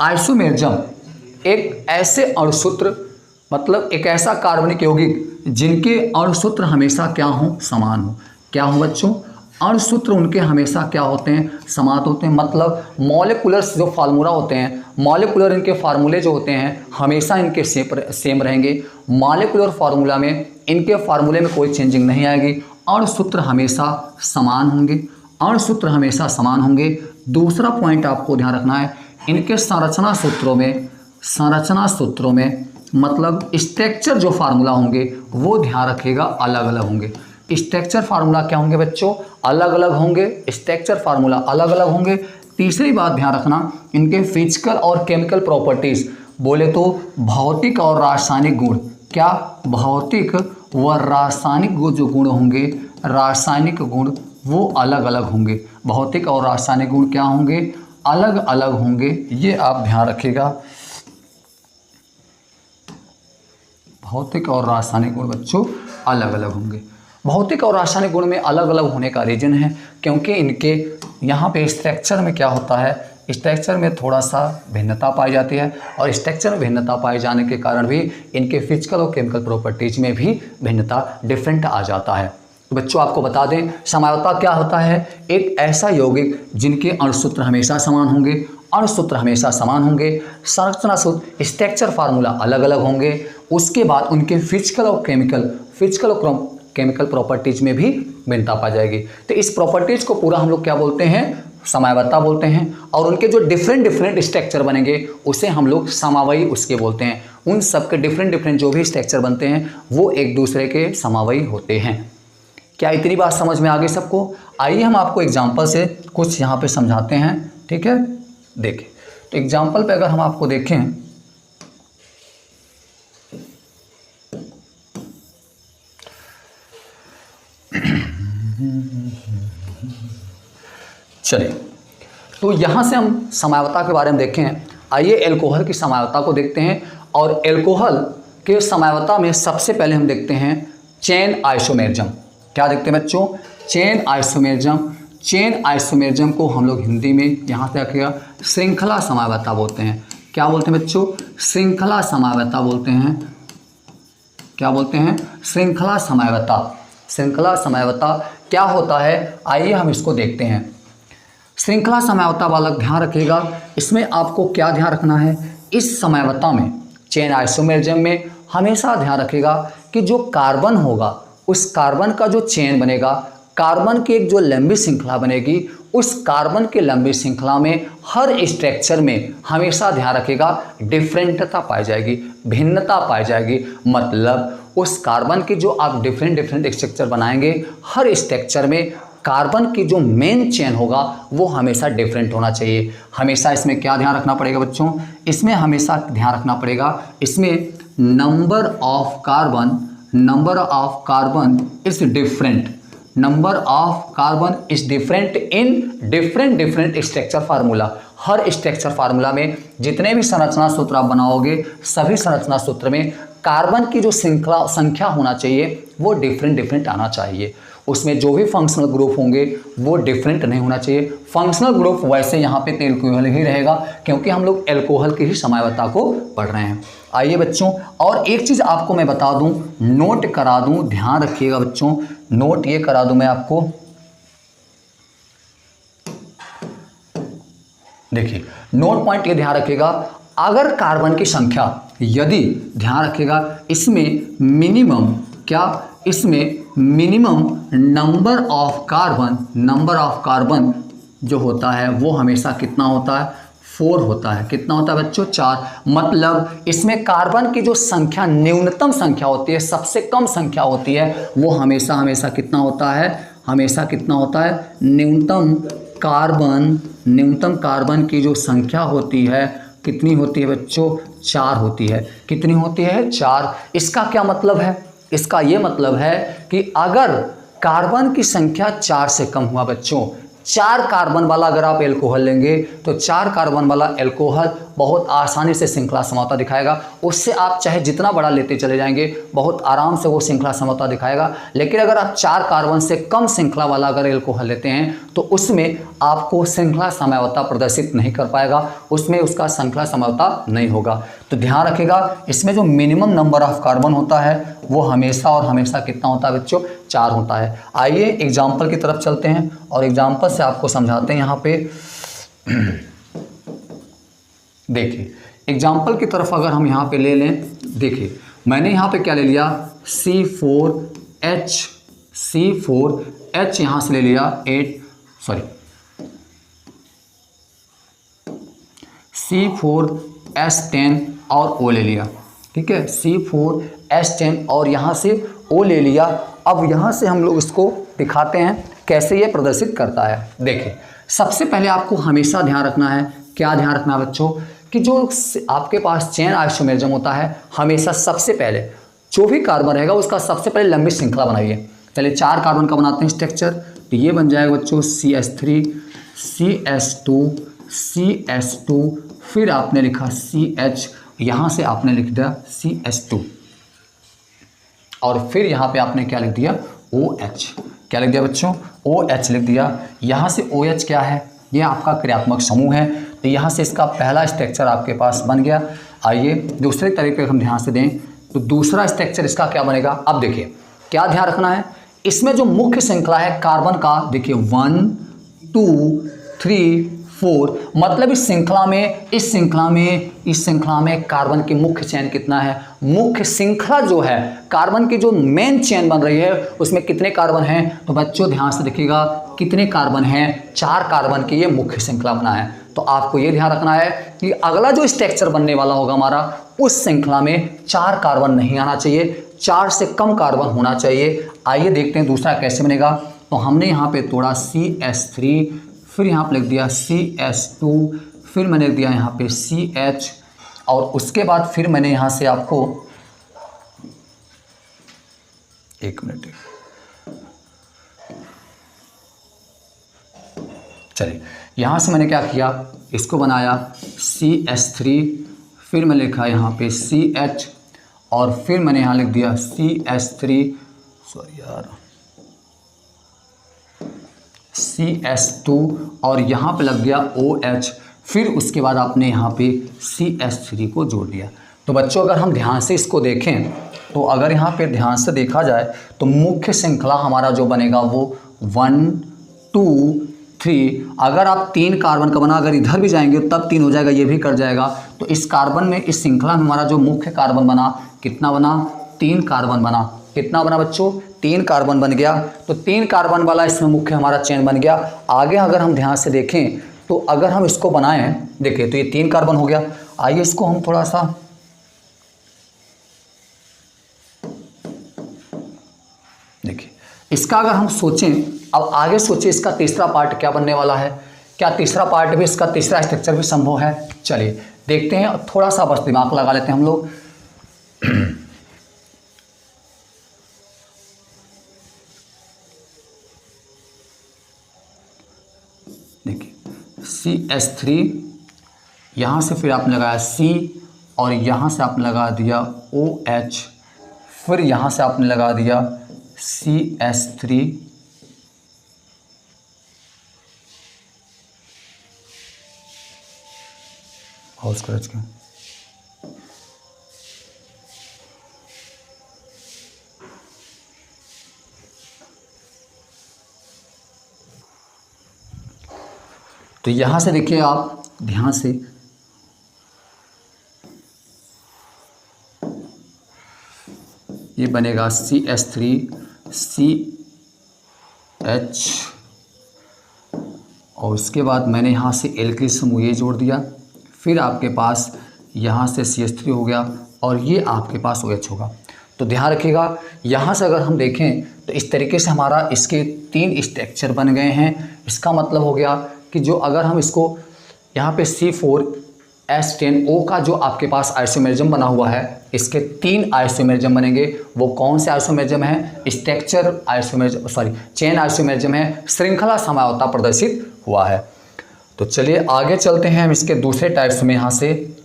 आइसोमेरिज्म एक ऐसे अणुसूत्र, मतलब एक ऐसा कार्बनिक यौगिक जिनके अणुसूत्र हमेशा क्या हो, समान हो। क्या हो बच्चों? अणुसूत्र उनके हमेशा क्या होते हैं, समान होते हैं। मतलब मॉलिक्यूलर जो फार्मूला होते हैं, मॉलिक्यूलर इनके फार्मूले जो होते हैं हमेशा इनके सेम रहेंगे। मॉलिक्यूलर फार्मूला में इनके फार्मूले में कोई चेंजिंग नहीं आएगी। अणुसूत्र हमेशा समान होंगे, अणुसूत्र हमेशा समान होंगे। दूसरा पॉइंट आपको ध्यान रखना है, इनके संरचना सूत्रों में मतलब स्ट्रक्चर जो फार्मूला होंगे वो ध्यान रखिएगा अलग अलग होंगे। स्ट्रक्चर फार्मूला क्या होंगे बच्चों? अलग अलग होंगे। स्ट्रक्चर फार्मूला अलग अलग होंगे। तीसरी बात ध्यान रखना, इनके फिजिकल और केमिकल प्रॉपर्टीज, बोले तो भौतिक और रासायनिक गुण, क्या भौतिक व रासायनिक जो गुण होंगे, रासायनिक गुण वो अलग अलग होंगे। भौतिक और रासायनिक गुण क्या होंगे? अलग अलग होंगे। ये आप ध्यान रखिएगा, भौतिक और रासायनिक गुण बच्चों अलग अलग होंगे। भौतिक और रासायनिक गुण में अलग अलग होने का रीजन है क्योंकि इनके यहाँ पे स्ट्रक्चर में क्या होता है, स्ट्रक्चर में थोड़ा सा भिन्नता पाई जाती है और स्ट्रक्चर में भिन्नता पाए जाने के कारण भी इनके फिजिकल और केमिकल प्रॉपर्टीज में भी भिन्नता डिफरेंट आ जाता है। तो बच्चों आपको बता दें, समवायता क्या होता है? एक ऐसा यौगिक जिनके अणुसूत्र हमेशा समान होंगे, अणुसूत्र हमेशा समान होंगे, संरचना सूत्र स्ट्रक्चर फार्मूला अलग अलग होंगे, उसके बाद उनके फिजिकल और केमिकल प्रॉपर्टीज में भी भिन्नता पा जाएगी। तो इस प्रॉपर्टीज को पूरा हम लोग क्या बोलते हैं? समवायता बोलते हैं। और उनके जो डिफरेंट स्ट्रक्चर बनेंगे उसे हम लोग समवायी उसके बोलते हैं। उन सब के डिफरेंट जो भी स्ट्रक्चर बनते हैं वो एक दूसरे के समवायी होते हैं। क्या इतनी बात समझ में आ गई सबको? आइए हम आपको एग्जाम्पल से कुछ यहाँ पे समझाते हैं, ठीक है? देखिए, तो एग्जाम्पल पे अगर हम आपको देखें, चलिए तो यहाँ से हम समवायता के बारे में देखें। आइए एल्कोहल की समवायता को देखते हैं। और एल्कोहल के समवायता में सबसे पहले हम देखते हैं चेन आइसोमेरिज्म। क्या देखते हैं बच्चों? Chain isomerism. चेन आइसोमेरिज्म को हम लोग हिंदी में यहाँ से रखिएगा श्रृंखला समवायता बोलते हैं। क्या बोलते हैं बच्चों? श्रृंखला समवायता बोलते हैं। क्या बोलते हैं? श्रृंखला समवायता। श्रृंखला समवायता क्या होता है? आइए हम इसको देखते हैं। श्रृंखला समवायता वाला ध्यान रखिएगा, इसमें आपको क्या ध्यान रखना है? इस समवायता में, चेन आइसोमेरिज्म में हमेशा ध्यान रखिएगा कि जो कार्बन होगा उस कार्बन का जो चेन बनेगा, कार्बन की एक जो लंबी श्रृंखला बनेगी, उस कार्बन की लंबी श्रृंखला में हर स्ट्रक्चर में हमेशा ध्यान रखिएगा डिफरेंटता पाई जाएगी, भिन्नता पाई जाएगी। मतलब उस कार्बन की जो आप डिफरेंट स्ट्रक्चर बनाएंगे, हर स्ट्रक्चर में कार्बन की जो मेन चेन होगा वो हमेशा डिफरेंट होना चाहिए। हमेशा इसमें क्या ध्यान रखना पड़ेगा बच्चों? इसमें हमेशा ध्यान रखना पड़ेगा, इसमें number of carbon is different. Number of carbon is different in different structure formula. Her structure formula में जितने भी संरचना सूत्र आप बनाओगे, सभी संरचना सूत्र में कार्बन की जो संख्या होना चाहिए वो डिफरेंट आना चाहिए। उसमें जो भी फंक्शनल ग्रुप होंगे वो डिफरेंट नहीं होना चाहिए। फंक्शनल ग्रुप वैसे यहाँ पे एल्कोहल ही रहेगा क्योंकि हम लोग एल्कोहल की ही समवायता को पढ़ रहे हैं। आइए बच्चों, और एक चीज़ आपको मैं बता दूं, नोट करा दूं, ध्यान रखिएगा बच्चों, नोट ये करा दूं मैं आपको। देखिए, नोट पॉइंट ये ध्यान रखिएगा, अगर कार्बन की संख्या, यदि ध्यान रखिएगा इसमें मिनिमम, क्या इसमें मिनिमम नंबर ऑफ कार्बन जो होता है वो हमेशा कितना होता है? 4 होता है। कितना होता है बच्चों? 4। मतलब इसमें कार्बन की जो संख्या कारबन संख्या होती है, सबसे कम संख्या होती है, वो हमेशा कितना होता है? हमेशा कितना होता है? न्यूनतम कार्बन की जो संख्या होती है कितनी होती है बच्चों? 4 होती है। कितनी होती है? 4। इसका क्या मतलब है? इसका ये मतलब है कि अगर कार्बन की संख्या 4 से कम हुआ बच्चों, 4 कार्बन वाला अगर आप एल्कोहल लेंगे तो 4 कार्बन वाला एल्कोहल बहुत आसानी से श्रृंखला समवायता दिखाएगा। उससे आप चाहे जितना बड़ा लेते चले जाएंगे बहुत आराम से वो श्रृंखला समवायता दिखाएगा। लेकिन अगर आप 4 कार्बन से कम श्रृंखला वाला अगर एल्कोहल लेते हैं तो उसमें आपको श्रृंखला समवायता प्रदर्शित नहीं कर पाएगा, उसमें उसका श्रृंखला समवायता नहीं होगा। तो ध्यान रखिएगा, इसमें जो मिनिमम नंबर ऑफ कार्बन होता है वो हमेशा और हमेशा कितना होता है बच्चों? 4 होता है। आइए एग्जाम्पल की तरफ चलते हैं और एग्जाम्पल से आपको समझाते हैं। यहाँ पे देखिए, एग्जाम्पल की तरफ अगर हम यहाँ पे ले लें, देखिए मैंने यहाँ पे क्या ले लिया? C4H यहाँ से ले लिया C4S10 और O ले लिया। ठीक है, C4H10 और यहाँ से O ले लिया। अब यहाँ से हम लोग इसको दिखाते हैं कैसे ये प्रदर्शित करता है। देखिए, सबसे पहले आपको हमेशा ध्यान रखना है, क्या ध्यान रखना है बच्चों, कि जो आपके पास चेन आइसोमेरिज्म होता है, हमेशा सबसे पहले जो भी कार्बन रहेगा उसका सबसे पहले लंबी श्रृंखला बनाइए। चलिए 4 कार्बन का बनाते हैं स्ट्रक्चर। तो ये बन जाएगा बच्चों CH3, CH2, CH2, फिर आपने लिखा CH, यहाँ से आपने लिख दिया CH2 और फिर यहाँ पे आपने क्या लिख दिया OH। क्या लिख दिया बच्चों, OH लिख दिया। यहाँ से OH क्या है, ये आपका क्रियात्मक समूह है। तो यहाँ से इसका पहला स्ट्रक्चर आपके पास बन गया। आइए दूसरे तरीके हम ध्यान से दें तो दूसरा स्ट्रक्चर इसका क्या बनेगा। अब देखिए क्या ध्यान रखना है, इसमें जो मुख्य श्रृंखला है कार्बन का, देखिए 1 2 3 4, मतलब इस श्रृंखला में कार्बन की मुख्य चेन कितना है, मुख्य श्रृंखला जो है कार्बन की जो मेन चेन बन रही है उसमें कितने कार्बन हैं। तो बच्चों ध्यान से देखिएगा कितने कार्बन हैं, 4 कार्बन की ये मुख्य श्रृंखला बना है। तो आपको ये ध्यान रखना है कि अगला जो स्ट्रक्चर बनने वाला होगा हमारा, उस श्रृंखला में 4 कार्बन नहीं आना चाहिए, 4 से कम कार्बन होना चाहिए। आइए देखते हैं दूसरा कैसे बनेगा। तो हमने यहाँ पे तोड़ा CH3, फिर यहाँ पे लिख दिया CH2, फिर मैंने लिख दिया यहाँ पे CH, और उसके बाद फिर मैंने यहाँ से आपको एक मिनट, चलिए यहाँ से मैंने क्या किया, इसको बनाया CH3, फिर मैंने लिखा यहाँ पे CH, और फिर मैंने यहाँ लिख दिया CH3, सॉरी यार CH2, और यहाँ पे लग गया OH, फिर उसके बाद आपने यहाँ पे CH3 को जोड़ दिया। तो बच्चों अगर हम ध्यान से इसको देखें तो अगर यहाँ पे ध्यान से देखा जाए तो मुख्य श्रृंखला हमारा जो बनेगा वो 1 2 3, अगर आप 3 कार्बन का बना, अगर इधर भी जाएंगे तब 3 हो जाएगा, ये भी कट जाएगा। तो इस कार्बन में, इस श्रृंखला में हमारा जो मुख्य कार्बन बना कितना बना, 3 कार्बन बना। कितना बना बच्चों, 3 कार्बन बन गया। तो 3 कार्बन वाला इसमें मुख्य हमारा चेन बन गया। आगे अगर हम ध्यान से देखें तो अगर हम इसको बनाएं, देखिए तो ये 3 कार्बन हो गया। आइए इसको हम थोड़ा सा देखिए, इसका अगर हम सोचें, अब आगे सोचिए इसका तीसरा पार्ट क्या बनने वाला है, क्या तीसरा पार्ट भी, इसका तीसरा स्ट्रक्चर भी संभव है। चलिए देखते हैं, थोड़ा सा बस दिमाग लगा लेते हैं हम लोग। देखिए CH3, यहाँ से फिर आपने लगाया C, और यहाँ से आपने लगा दिया OH, फिर यहाँ से आपने लगा दिया CH3, हाउस करज के, तो यहाँ से देखिए आप ध्यान से, ये बनेगा CH3 CH, और उसके बाद मैंने यहाँ से एल्किल समूह ये जोड़ दिया, फिर आपके पास यहाँ से CH3 हो गया, और ये आपके पास OH होगा। तो ध्यान रखिएगा, यहाँ से अगर हम देखें तो इस तरीके से हमारा इसके 3 स्ट्रक्चर बन गए हैं। इसका मतलब हो गया कि जो अगर हम इसको यहाँ पे C4H10O का जो आपके पास आइसोमेरिज्म बना हुआ है, इसके 3 आइसोमेरिज्म बनेंगे। वो कौन से आइसोमेरिज्म है, structure isomerism, sorry chain isomerism है, श्रृंखला समझौता प्रदर्शित हुआ है। तो चलिए आगे चलते हैं हम इसके दूसरे टाइप्स में यहाँ से,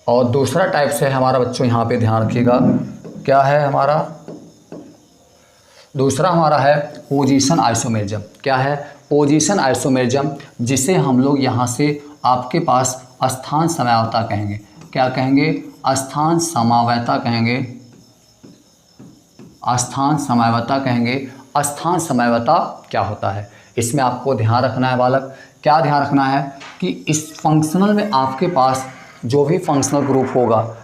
और दूसरा टाइप से हमारा बच्चों यहाँ पे ध्यान रखिएगा, क्या है हमारा दूसरा, हमारा है पोजीशन आइसोमेरिज्म। क्या है, पोजीशन आइसोमेरिज्म, जिसे हम लोग यहाँ से आपके पास स्थान समवायता कहेंगे। क्या कहेंगे, स्थान समवायता कहेंगे, स्थान समवायता कहेंगे। स्थान समवायता क्या होता है, इसमें आपको ध्यान रखना है बालक, क्या ध्यान रखना है कि इस फंक्शनल में आपके पास जो भी फंक्शनल ग्रुप होगा,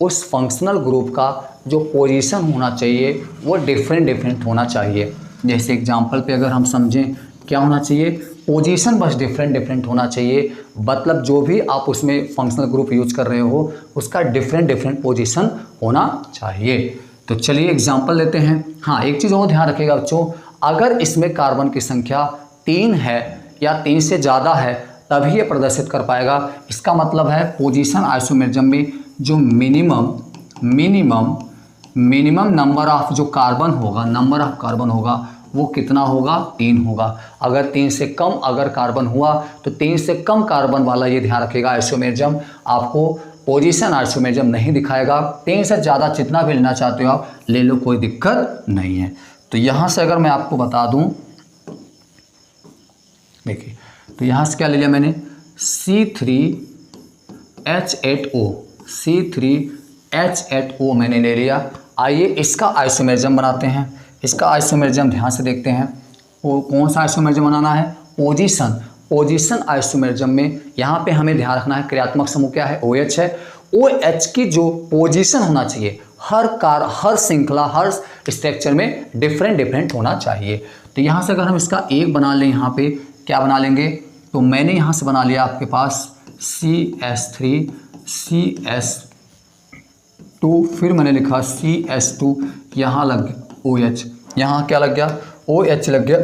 उस फंक्शनल ग्रुप का जो पोजीशन होना चाहिए वो डिफरेंट होना चाहिए। जैसे एग्जांपल पे अगर हम समझें, क्या होना चाहिए, पोजीशन बस डिफरेंट डिफरेंट होना चाहिए, मतलब जो भी आप उसमें फंक्शनल ग्रुप यूज कर रहे हो उसका डिफरेंट डिफरेंट पोजीशन होना चाहिए। तो चलिए एग्जांपल लेते हैं। हाँ, एक चीज़ और ध्यान रखिएगा बच्चों, अगर इसमें कार्बन की संख्या 3 है या 3 से ज़्यादा है तभी ये प्रदर्शित कर पाएगा। इसका मतलब है पोजीशन आइसोमेरिज्म में जो मिनिमम नंबर ऑफ जो कार्बन होगा वो कितना होगा, 3 होगा। अगर 3 से कम अगर कार्बन हुआ तो 3 से कम कार्बन वाला ये ध्यान रखिएगा आइसोमेरिज्म आपको पोजीशन आइसोमेरिज्म नहीं दिखाएगा। 3 से ज़्यादा जितना भी लेना चाहते हो आप ले लो, कोई दिक्कत नहीं है। तो यहाँ से अगर मैं आपको बता दूँ, देखिए तो यहाँ से क्या ले लिया मैंने, C3H8O मैंने ले लिया। आइए इसका आइसोमेरिज्म बनाते हैं। इसका आइसोमेरिज्म ध्यान से देखते हैं, वो कौन सा आइसोमेरिज्म बनाना है, पोजीशन आइसोमेरिज्म में यहाँ पे हमें ध्यान रखना है क्रियात्मक समूह क्या है, OH है। OH की जो पोजीशन होना चाहिए हर श्रृंखला हर स्ट्रक्चर में डिफरेंट होना चाहिए। तो यहाँ से अगर हम इसका एक बना लें, यहाँ पे क्या बना लेंगे, तो मैंने यहाँ से बना लिया आपके पास CS3 CS2, फिर मैंने लिखा CS2, यहाँ लग गया OH, यहाँ क्या लग गया, OH लग गया।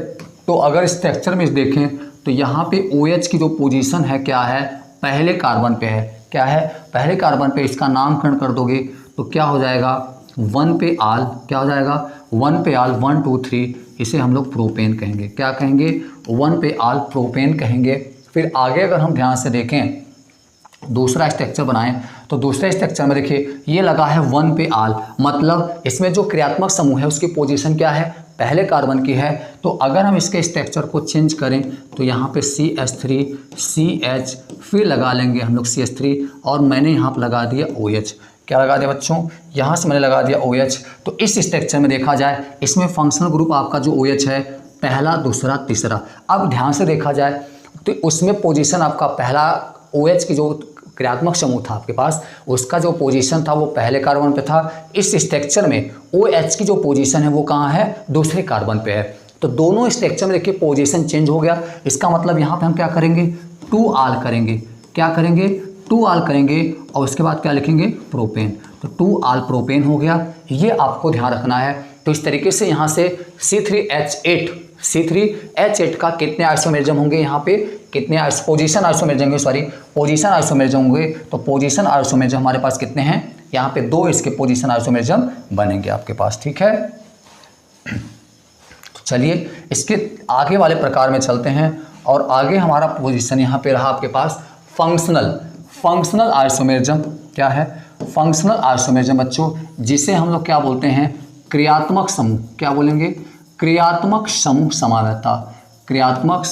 तो अगर स्ट्रक्चर में देखें तो यहाँ पे OH की जो पोजीशन है क्या है, पहले कार्बन पे है, क्या है, पहले कार्बन पे। इसका नामकरण कर दोगे तो क्या हो जाएगा, 1 पे आल, क्या हो जाएगा 1 पे आल 1 2 3, इसे हम लोग प्रोपेन कहेंगे। क्या कहेंगे, 1 पे आल प्रोपेन कहेंगे। फिर आगे अगर हम ध्यान से देखें दूसरा स्ट्रक्चर बनाएं तो दूसरे स्ट्रक्चर में देखिए ये लगा है 1 पे आल, मतलब इसमें जो क्रियात्मक समूह है उसकी पोजीशन क्या है, पहले कार्बन की है। तो अगर हम इसके स्ट्रक्चर को चेंज करें तो यहाँ पे CH3 CH, फिर लगा लेंगे हम लोग CH3 और मैंने यहाँ पर लगा दिया OH। क्या लगा दिया बच्चों, यहाँ से मैंने लगा दिया OH। तो इस स्ट्रक्चर में देखा जाए इसमें फंक्शनल ग्रुप आपका जो OH है पहला दूसरा तीसरा। अब ध्यान से देखा जाए तो उसमें पोजीशन आपका पहला OH की जो क्रियात्मक समूह था आपके पास उसका जो पोजीशन था वो पहले कार्बन पे था। इस स्ट्रक्चर में OH की जो पोजीशन है वो कहाँ है, दूसरे कार्बन पे है। तो दोनों स्ट्रक्चर में देखिए पोजीशन चेंज हो गया। इसका मतलब यहाँ पे हम क्या करेंगे, 2 आल करेंगे। क्या करेंगे, 2 आल करेंगे और उसके बाद क्या लिखेंगे, प्रोपेन। तो 2 आल प्रोपेन हो गया, ये आपको ध्यान रखना है। तो इस तरीके से यहाँ से C3H8 का कितने आइसोमेरिज्म होंगे, यहाँ पे कितने पोजीशन आइसोमेरिज्म होंगे, पोजीशन आइसोमेरिज्म होंगे। तो पोजीशन आइसोमेरिज्म हमारे पास कितने हैं, यहाँ पे 2 इसके पोजीशन आइसोमेरिज्म बनेंगे आपके पास, ठीक है। चलिए इसके आगे वाले प्रकार में चलते हैं और आगे हमारा पोजीशन यहाँ पे रहा आपके पास फंक्शनल आइसोमेरिज्म। क्या है, फंक्शनल आइसोमेरिज्म बच्चों, जिसे हम लोग क्या बोलते हैं, क्रियात्मक समूह। क्या बोलेंगे, क्रियात्मक समूह समवायता। क्रियात्मक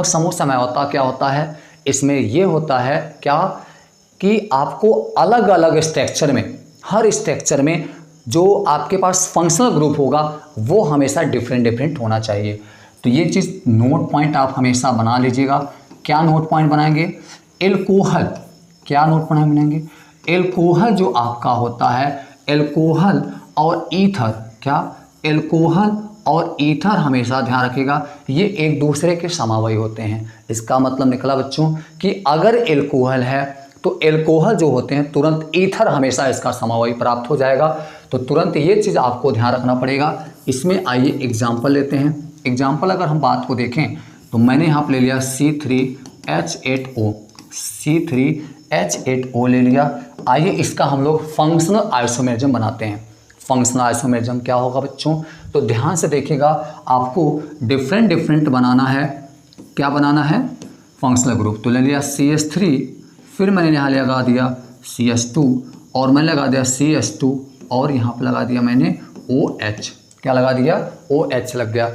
समूह समवायता क्या होता है, इसमें ये होता है क्या कि आपको अलग अलग स्ट्रक्चर में, हर स्ट्रक्चर में जो आपके पास फंक्शनल ग्रुप होगा वो हमेशा डिफरेंट होना चाहिए। तो ये चीज़ नोट पॉइंट आप हमेशा बना लीजिएगा। क्या नोट पॉइंट बनाएंगे, एल्कोहल। क्या नोट पॉइंट बनाएंगे, एल्कोहल जो आपका होता है, एल्कोहल और ईथर। क्या, एल्कोहल और ईथर हमेशा ध्यान रखिएगा ये एक दूसरे के समावयी होते हैं। इसका मतलब निकला बच्चों कि अगर एल्कोहल है तो एल्कोहल जो होते हैं तुरंत ईथर हमेशा इसका समावयी प्राप्त हो जाएगा। तो तुरंत ये चीज़ आपको ध्यान रखना पड़ेगा। इसमें आइए एग्जाम्पल लेते हैं। एग्जाम्पल अगर हम बात को देखें तो मैंने यहाँ पर ले लिया C3H8O ले लिया। आइए इसका हम लोग फंक्शनल आइसोमेरिज्म बनाते हैं। फंक्शनल आइसोमेरिज्म क्या होगा बच्चों, तो ध्यान से देखिएगा आपको डिफरेंट बनाना है। क्या बनाना है, फंक्शनल ग्रुप। तो ले लिया CH3, फिर मैंने यहाँ लगा दिया CH2 और मैंने लगा दिया CH2 और यहाँ पे लगा दिया मैंने OH। क्या लगा दिया, OH लग गया।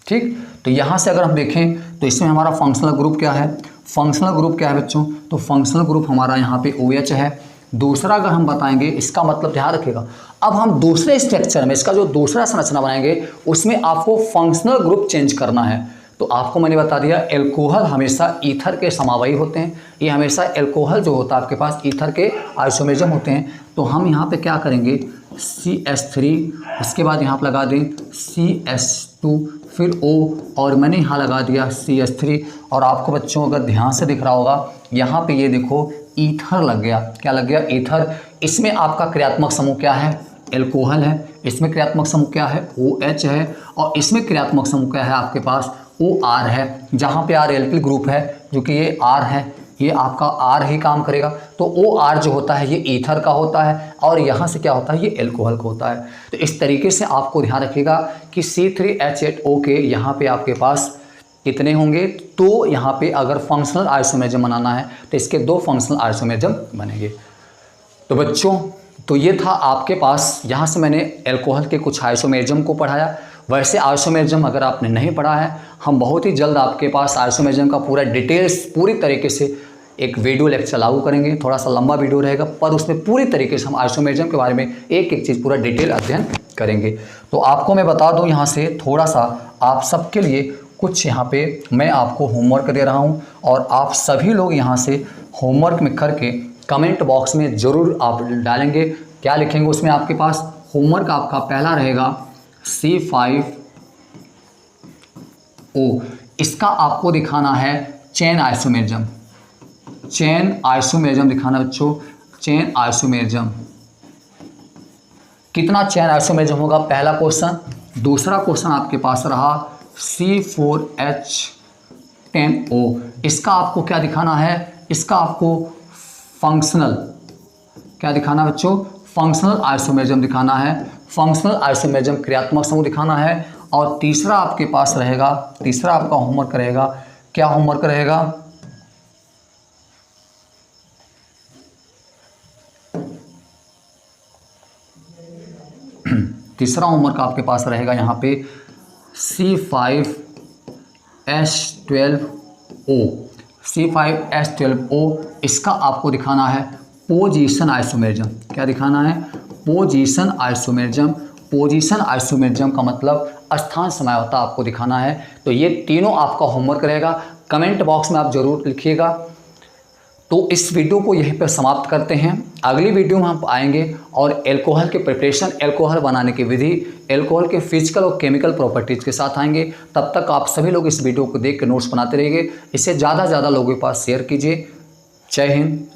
ठीक, तो यहाँ से अगर हम देखें तो इसमें हमारा फंक्शनल ग्रुप क्या है, फंक्शनल ग्रुप क्या है बच्चों, तो फंक्शनल ग्रुप हमारा यहाँ पे OH है। दूसरा अगर हम बताएंगे, इसका मतलब ध्यान रखिएगा, अब हम दूसरे स्ट्रक्चर में इसका जो दूसरा संरचना बनाएंगे उसमें आपको फंक्शनल ग्रुप चेंज करना है। तो आपको मैंने बता दिया एल्कोहल हमेशा ईथर के समावयी होते हैं। ये हमेशा एल्कोहल जो होता है आपके पास ईथर के आइसोमेरिज्म होते हैं। तो हम यहाँ पे क्या करेंगे, CH3, उसके बाद यहाँ पर लगा दें CH2, फिर O, और मैंने यहाँ लगा दिया CH3। और आपको बच्चों अगर ध्यान से दिख रहा होगा यहाँ पे ये देखो ईथर लग गया। क्या लग गया? ईथर। इसमें आपका क्रियात्मक समूह क्या है? एल्कोहल है। इसमें क्रियात्मक समूह क्या है? OH है। और इसमें क्रियात्मक समूह क्या है आपके पास? OR है। जहाँ पे R एल्किल ग्रुप है, जो कि ये R है, ये आपका R ही काम करेगा। तो OR जो होता है ये ईथर का होता है, और यहाँ से क्या होता है? ये एल्कोहल का होता है। तो इस तरीके से आपको ध्यान रखिएगा कि C3H8O के यहाँ पे आपके पास कितने होंगे। तो यहाँ पे अगर फंक्शनल आइसोमेरिज्म बनाना है तो इसके 2 फंक्शनल आइसोमेरिज्म बनेंगे। तो बच्चों, तो ये था आपके पास, यहाँ से मैंने एल्कोहल के कुछ आइसोमेरिज्म को पढ़ाया। वैसे आइसोमेरिज्म अगर आपने नहीं पढ़ा है, हम बहुत ही जल्द आपके पास आइसोमेरिज्म का पूरा डिटेल्स पूरी तरीके से एक वीडियो लेक्चर लागू करेंगे। थोड़ा सा लंबा वीडियो रहेगा, पर उसमें पूरी तरीके से हम आइसोमेरिज्म के बारे में एक एक चीज़ पूरा डिटेल अध्ययन करेंगे। तो आपको मैं बता दूं यहाँ से थोड़ा सा आप सबके लिए कुछ यहाँ पे मैं आपको होमवर्क दे रहा हूँ, और आप सभी लोग यहाँ से होमवर्क में करके कमेंट बॉक्स में ज़रूर आप डालेंगे। क्या लिखेंगे उसमें? आपके पास होमवर्क आपका पहला रहेगा C5O। इसका आपको दिखाना है चेन आइसोमेरिज्म। चेन आइसोमेरिज्म दिखाना बच्चों, चेन आइसोमेरिज्म। कितना चेन आइसोमेरिज्म होगा? पहला क्वेश्चन। दूसरा क्वेश्चन आपके पास रहा C4H10O। इसका आपको क्या दिखाना है? इसका आपको फंक्शनल क्या दिखाना है बच्चों? फंक्शनल आइसोमेरिज्म दिखाना है। फंक्शनल आइसोमेरिज्म क्रियात्मक समूह दिखाना है। और तीसरा आपके पास रहेगा, तीसरा आपका होमवर्क रहेगा, क्या होमवर्क रहेगा? तीसरा होमवर्क आपके पास रहेगा यहाँ पे C5H12O। C5H12O, इसका आपको दिखाना है पोजीशन आइसोमेरिज्म। क्या दिखाना है? Position isomerism. पोजीशन आइसोमेरिज्म का मतलब स्थान समायोता आपको दिखाना है। तो ये तीनों आपका होमवर्क रहेगा। कमेंट बॉक्स में आप जरूर लिखिएगा। तो इस वीडियो को यहीं पर समाप्त करते हैं। अगली वीडियो में हम आएंगे और एल्कोहल के प्रिपरेशन, एल्कोहल बनाने की विधि, एल्कोहल के फिजिकल और केमिकल प्रॉपर्टीज़ के साथ आएंगे। तब तक आप सभी लोग इस वीडियो को देख के नोट्स बनाते रहिए। इसे ज़्यादा से ज़्यादा लोगों के पास शेयर कीजिए। जय हिंद।